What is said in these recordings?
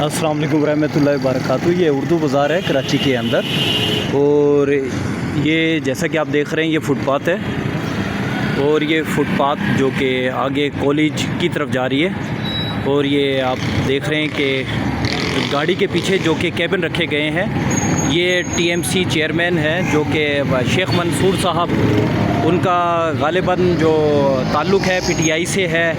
अस्सलाम वालेकुम रहमतुल्लाहि व बरकातहू। ये उर्दू बाज़ार है कराची के अंदर, और ये जैसा कि आप देख रहे हैं ये फुटपाथ है, और ये फुटपाथ जो कि आगे कॉलेज की तरफ जा रही है। और ये आप देख रहे हैं कि गाड़ी के पीछे जो कि कैबिन रखे गए हैं, ये टीएमसी चेयरमैन हैं जो कि शेख मंसूर साहब, उनका गालिबन जो ताल्लुक़ है पीटीआई से है,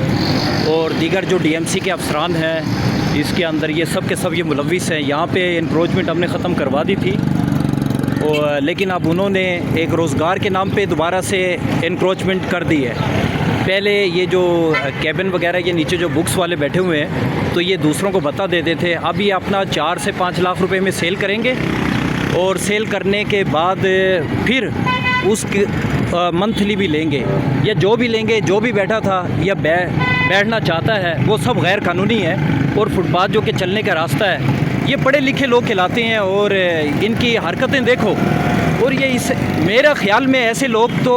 और दीगर जो डीएमसी के अफसरान हैं इसके अंदर ये सब के सब ये मुलविस हैं। यहाँ पे इंक्रोचमेंट हमने ख़त्म करवा दी थी, और लेकिन अब उन्होंने एक रोज़गार के नाम पे दोबारा से इंक्रोचमेंट कर दी है। पहले ये जो कैबिन वगैरह, ये नीचे जो बुक्स वाले बैठे हुए हैं, तो ये दूसरों को बता देते थे। अब ये अपना 4 से 5 लाख रुपए में सेल करेंगे, और सेल करने के बाद फिर उस मंथली भी लेंगे, या जो भी लेंगे, जो भी बैठा था या बैठना चाहता है वो सब गैर कानूनी है। और फुटपाथ जो कि चलने का रास्ता है, ये पढ़े लिखे लोग खिलाते हैं, और इनकी हरकतें देखो। और ये इस मेरा ख़्याल में ऐसे लोग तो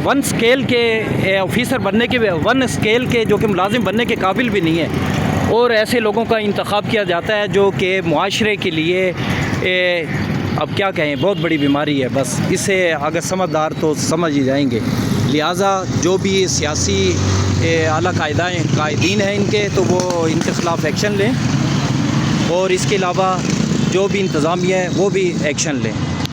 वन स्केल के ऑफिसर बनने के, वन स्केल के जो कि मुलाजिम बनने के काबिल भी नहीं है। और ऐसे लोगों का इंतखाब किया जाता है जो कि मुआशरे के लिए अब क्या कहें, बहुत बड़ी बीमारी है। बस इससे अगर समझदार तो समझ ही जाएंगे। लिहाजा जो भी सियासी आला कायदीन हैं इनके, तो वो इनके ख़िलाफ़ एक्शन लें, और इसके अलावा जो भी इंतज़ामिया है वो भी एक्शन लें।